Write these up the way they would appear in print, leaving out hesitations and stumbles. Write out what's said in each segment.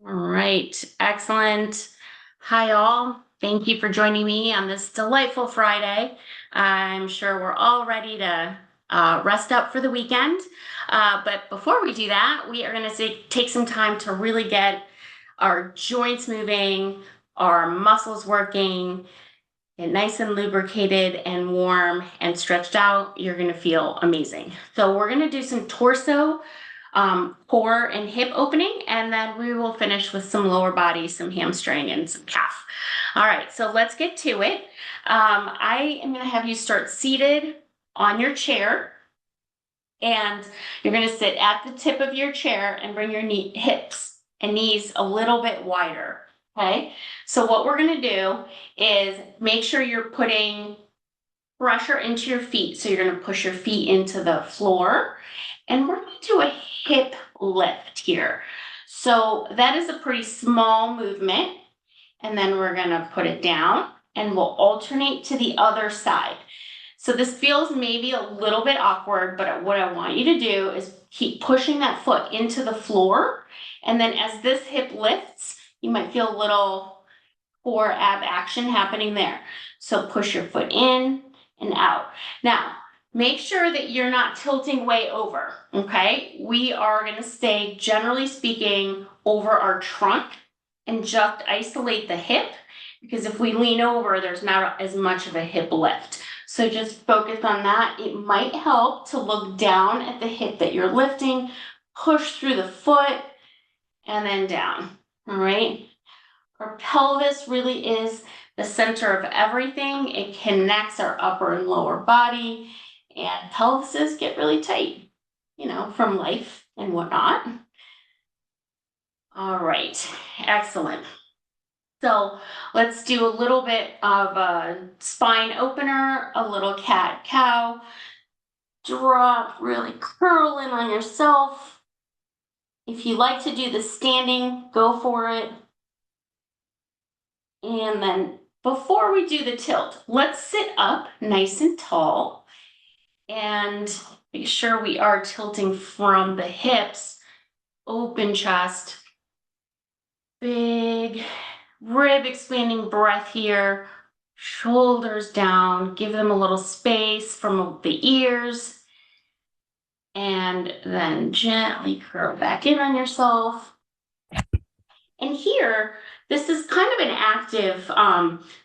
All right, excellent. Hi, all. Thank you for joining me on this delightful Friday. I'm sure we're all ready to rest up for the weekend. But before we do that, we are going to take some time to really get our joints moving, our muscles working, get nice and lubricated and warm and stretched out. You're going to feel amazing. So, we're going to do some torso core and hip opening, and then we will finish with some lower body, some hamstring, and some calf. All right, so let's get to it. I am going to have you start seated on your chair, and you're going to sit at the tip of your chair and bring your hips and knees a little bit wider. Okay, so what we're going to do is make sure you're putting pressure into your feet. So you're going to push your feet into the floor, and we're going to do a hip lift here. So that is a pretty small movement. And then we're going to put it down and we'll alternate to the other side. So this feels maybe a little bit awkward, but what I want you to do is keep pushing that foot into the floor. And then as this hip lifts, you might feel a little core ab action happening there. So push your foot in and out. Now, make sure that you're not tilting way over, okay? We are going to stay, generally speaking, over our trunk and just isolate the hip, because if we lean over, there's not as much of a hip lift. So just focus on that. It might help to look down at the hip that you're lifting, push through the foot, and then down, all right? Our pelvis really is the center of everything. It connects our upper and lower body, and pelvises get really tight, from life and whatnot. All right, excellent. So let's do a little bit of a spine opener, a little cat-cow. Drop, really curl in on yourself. If you like to do the standing, go for it. And then before we do the tilt, let's sit up nice and tall and make sure we are tilting from the hips, open chest, big rib expanding breath here, shoulders down, give them a little space from the ears, and then gently curl back in on yourself. And here, this is kind of an active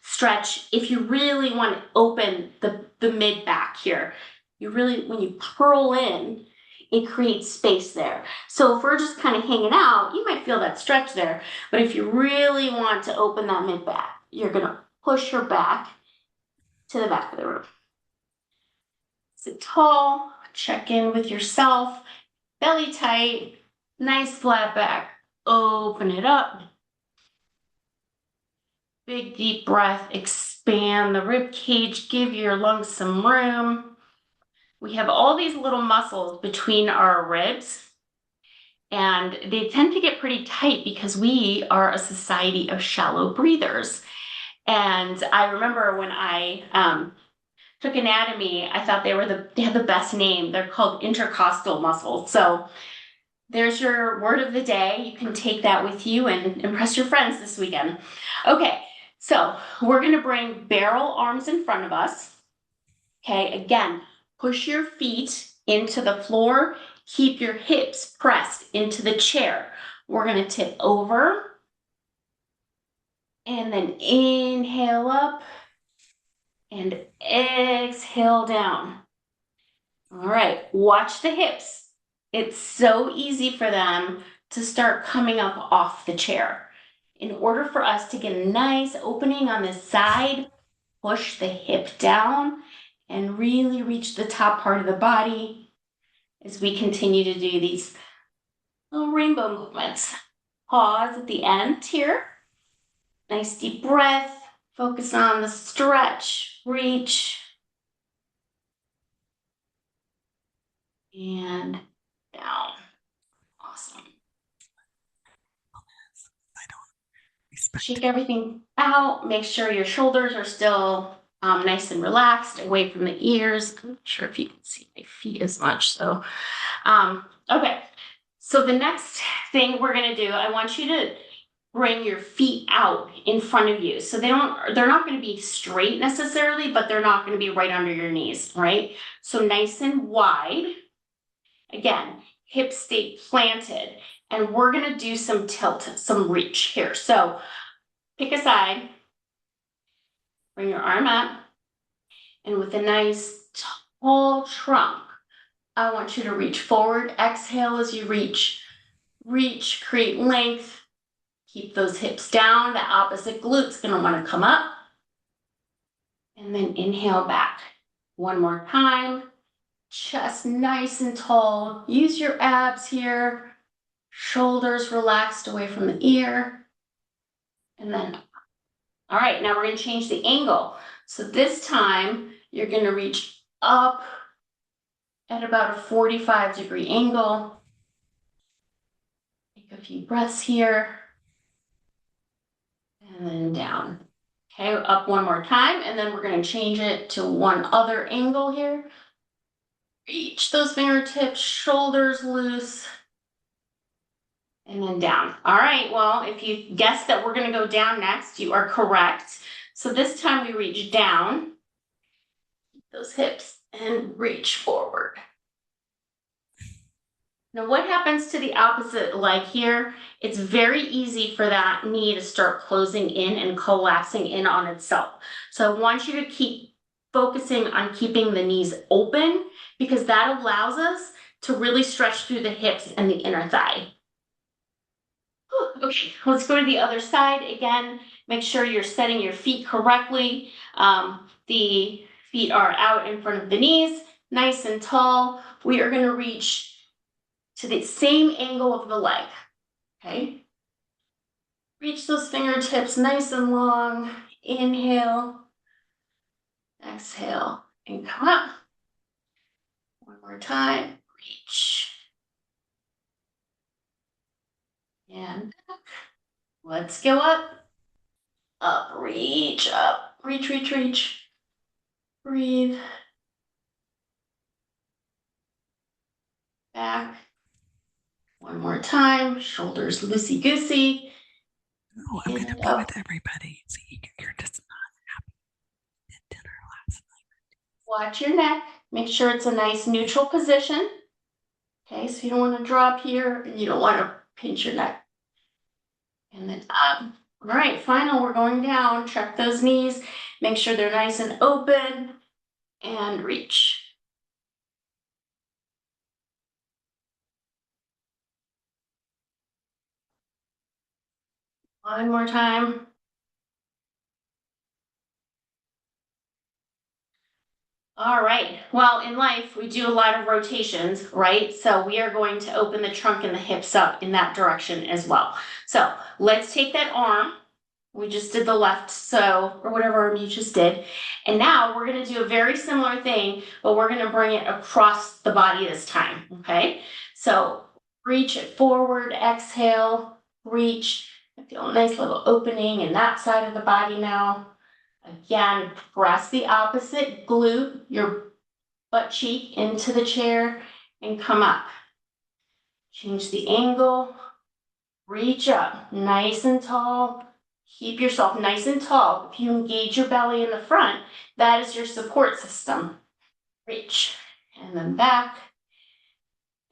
stretch if you really want to open the mid back here. When you curl in, it creates space there. So if we're just kind of hanging out, you might feel that stretch there. But if you really want to open that mid back, you're going to push your back to the back of the room. Sit tall, check in with yourself, belly tight, nice flat back. Open it up. Big deep breath, expand the rib cage, give your lungs some room. We have all these little muscles between our ribs, and they tend to get pretty tight because we are a society of shallow breathers. And I remember when I took anatomy, I thought they had the best name. They're called intercostal muscles. So there's your word of the day. You can take that with you and impress your friends this weekend. Okay, so we're going to bring barrel arms in front of us. Okay, again, push your feet into the floor. Keep your hips pressed into the chair. We're going to tip over. And then inhale up. And exhale down. All right, watch the hips. It's so easy for them to start coming up off the chair. In order for us to get a nice opening on this side, push the hip down and really reach the top part of the body as we continue to do these little rainbow movements. Pause at the end here. Nice deep breath. Focus on the stretch, reach, and down. Awesome. Shake everything out. Make sure your shoulders are still nice and relaxed, away from the ears. I'm not sure if you can see my feet as much. Okay. So the next thing we're going to do, I want you to bring your feet out in front of you. So they're not going to be straight necessarily, but they're not going to be right under your knees, right? So nice and wide. Again, hips stay planted. And we're going to do some tilt, some reach here. So pick a side, bring your arm up, and with a nice tall trunk, I want you to reach forward. Exhale as you reach. Reach, create length. Keep those hips down. The opposite glute's gonna wanna come up. And then inhale back. One more time. Chest nice and tall. Use your abs here. Shoulders relaxed away from the ear. And then, all right, now we're gonna change the angle. So this time, you're gonna reach up at about a 45-degree angle. Take a few breaths here. And then down. Okay, up one more time, and then we're going to change it to one other angle here. Reach those fingertips, shoulders loose, and then down. All right, well, if you guessed that we're going to go down next, you are correct. So this time we reach down, keep those hips, and reach forward. Now, what happens to the opposite leg here? It's very easy for that knee to start closing in and collapsing in on itself. So I want you to keep focusing on keeping the knees open because that allows us to really stretch through the hips and the inner thigh. Okay, let's go to the other side. Again, make sure you're setting your feet correctly. The feet are out in front of the knees, nice and tall. We are going to reach to the same angle of the leg, okay? Reach those fingertips nice and long. Inhale, exhale, and come up. One more time, reach. And back. Let's go up. Up, reach, up. Reach, reach, reach. Breathe. Back. One more time, shoulders loosey-goosey. Oh, I'm going to be with everybody. See, you're just not happy at dinner last night. Watch your neck. Make sure it's a nice neutral position. Okay, so you don't want to drop here and you don't want to pinch your neck. And then up. All right, final, we're going down. Check those knees. Make sure they're nice and open. And reach. One more time. All right, well, in life, we do a lot of rotations, right? So we are going to open the trunk and the hips up in that direction as well. So let's take that arm. We just did the left, so, or whatever arm you just did. And now we're gonna do a very similar thing, but we're gonna bring it across the body this time, okay? So reach it forward, exhale, reach. I feel a nice little opening in that side of the body now. Again, press the opposite glute, your butt cheek into the chair and come up. Change the angle, reach up, nice and tall. Keep yourself nice and tall. If you engage your belly in the front, that is your support system. Reach, and then back,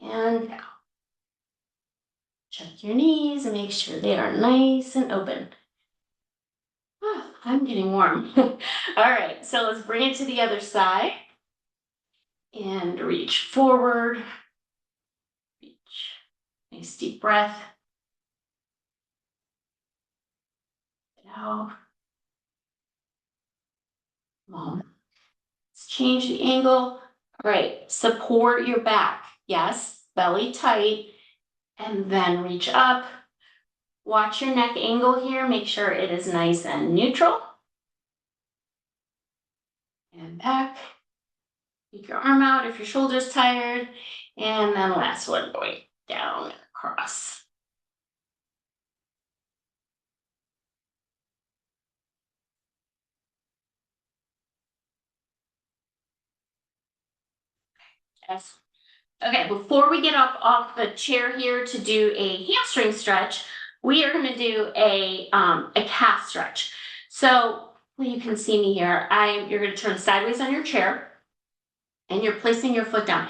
and down. Check your knees and make sure they are nice and open. Oh, I'm getting warm. All right, so let's bring it to the other side. And reach forward. Reach. Nice deep breath. Out. Come on. Let's change the angle. All right, support your back. Yes, belly tight. And then reach up. Watch your neck angle here. Make sure it is nice and neutral. And back. Keep your arm out if your shoulder's tired. And then last one, going down and across. Yes. Okay, before we get up off the chair here to do a hamstring stretch, we are going to do a calf stretch. So well, you can see me here. You're going to turn sideways on your chair and you're placing your foot down.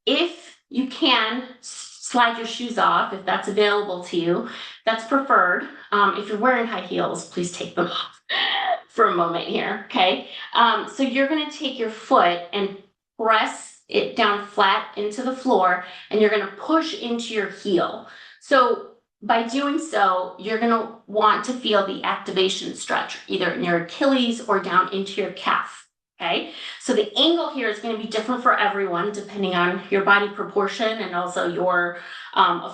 If you can, slide your shoes off if that's available to you. That's preferred. If you're wearing high heels, please take them off for a moment here, okay? So you're going to take your foot and press it down flat into the floor, and you're going to push into your heel. So by doing so, you're going to want to feel the activation stretch, either in your Achilles or down into your calf. Okay, so the angle here is going to be different for everyone depending on your body proportion and also your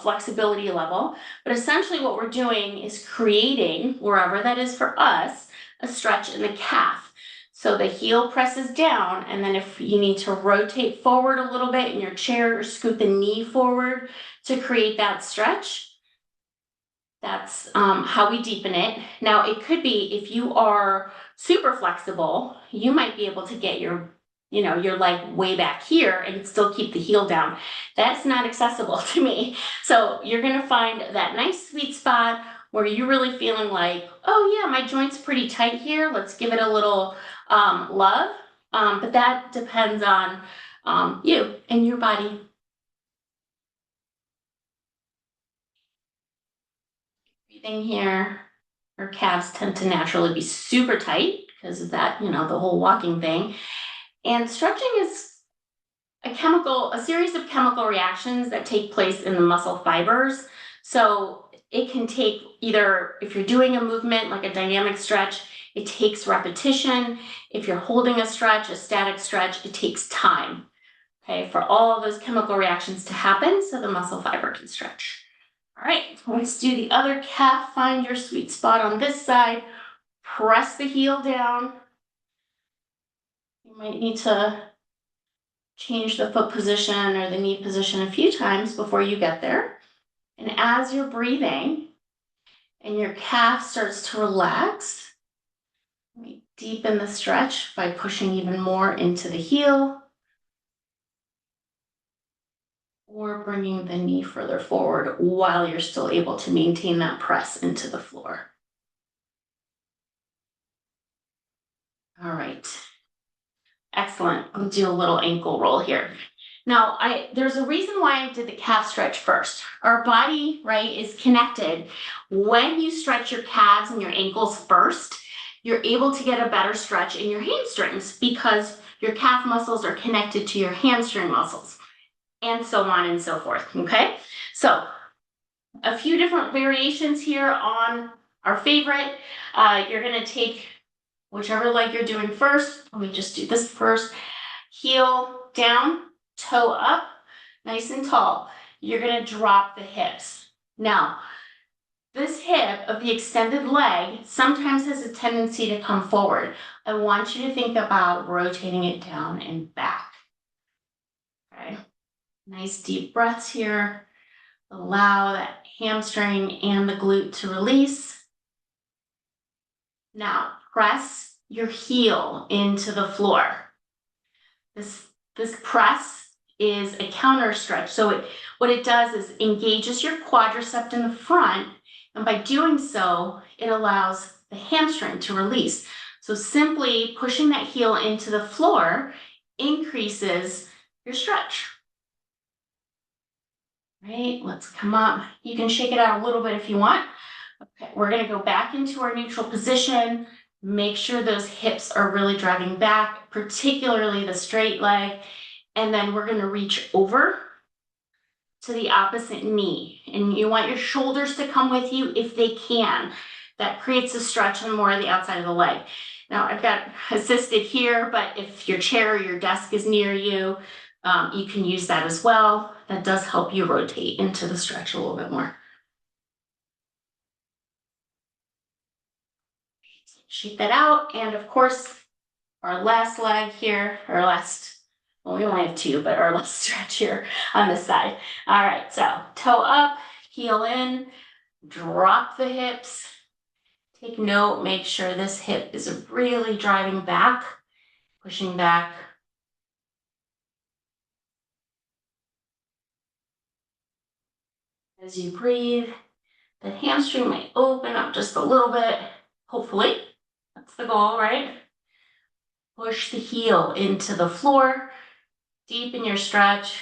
flexibility level. But essentially what we're doing is creating, wherever that is for us, a stretch in the calf. So the heel presses down, and then if you need to rotate forward a little bit in your chair or scoot the knee forward to create that stretch, that's how we deepen it. Now it could be, if you are super flexible, you might be able to get your leg way back here and still keep the heel down. That's not accessible to me. So you're gonna find that nice sweet spot where you're really feeling like, oh yeah, my joint's pretty tight here. Let's give it a little love. But that depends on you and your body. Breathing here. Our calves tend to naturally be super tight because of that, the whole walking thing. And stretching is a series of chemical reactions that take place in the muscle fibers. So it can take either, if you're doing a movement like a dynamic stretch, it takes repetition. If you're holding a stretch, a static stretch, it takes time, okay, for all of those chemical reactions to happen so the muscle fiber can stretch. All right, let's do the other calf. Find your sweet spot on this side. Press the heel down. You might need to change the foot position or the knee position a few times before you get there. And as you're breathing and your calf starts to relax, deepen the stretch by pushing even more into the heel or bringing the knee further forward while you're still able to maintain that press into the floor. All right. Excellent. I'll do a little ankle roll here. Now, there's a reason why I did the calf stretch first. Our body, right, is connected. When you stretch your calves and your ankles first, you're able to get a better stretch in your hamstrings because your calf muscles are connected to your hamstring muscles, and so on and so forth, okay? So, a few different variations here on our favorite. You're gonna take whichever leg you're doing first. Let me just do this first. Heel down, toe up, nice and tall. You're gonna drop the hips. Now, this hip of the extended leg sometimes has a tendency to come forward. I want you to think about rotating it down and back. Okay, nice deep breaths here. Allow that hamstring and the glute to release. Now, press your heel into the floor. This press is a counter stretch. So what it does is engages your quadricep in the front, and by doing so, it allows the hamstring to release. So simply pushing that heel into the floor increases your stretch. Right, let's come up. You can shake it out a little bit if you want. Okay, we're gonna go back into our neutral position. Make sure those hips are really driving back, particularly the straight leg. And then we're gonna reach over to the opposite knee. And you want your shoulders to come with you if they can. That creates a stretch on more of the outside of the leg. Now I've got assisted here, but if your chair or your desk is near you, you can use that as well. That does help you rotate into the stretch a little bit more. Shake that out, and of course, our last leg here, well, we only have two, but our last stretch here on this side. All right, so toe up, heel in, drop the hips. Take note, make sure this hip is really driving back, pushing back. As you breathe, The hamstring might open up just a little bit, hopefully. That's the goal, right? Push the heel into the floor, deepen your stretch.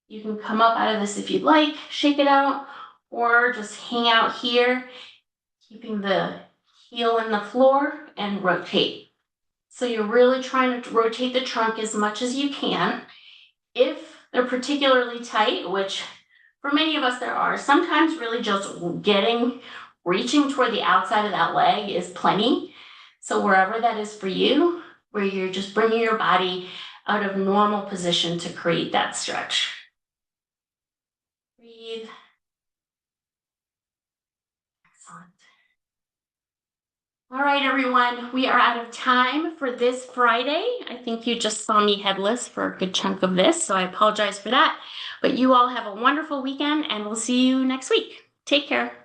You can come up out of this if you'd like, shake it out, or just hang out here, keeping the heel in the floor and rotate. So you're really trying to rotate the trunk as much as you can. If they're particularly tight, which for many of us there are, sometimes really just reaching toward the outside of that leg is plenty. So wherever that is for you, where you're just bringing your body out of normal position to create that stretch. Breathe. Excellent. All right, everyone, we are out of time for this Friday. I think you just saw me headless for a good chunk of this, so I apologize for that. But you all have a wonderful weekend, and we'll see you next week. Take care.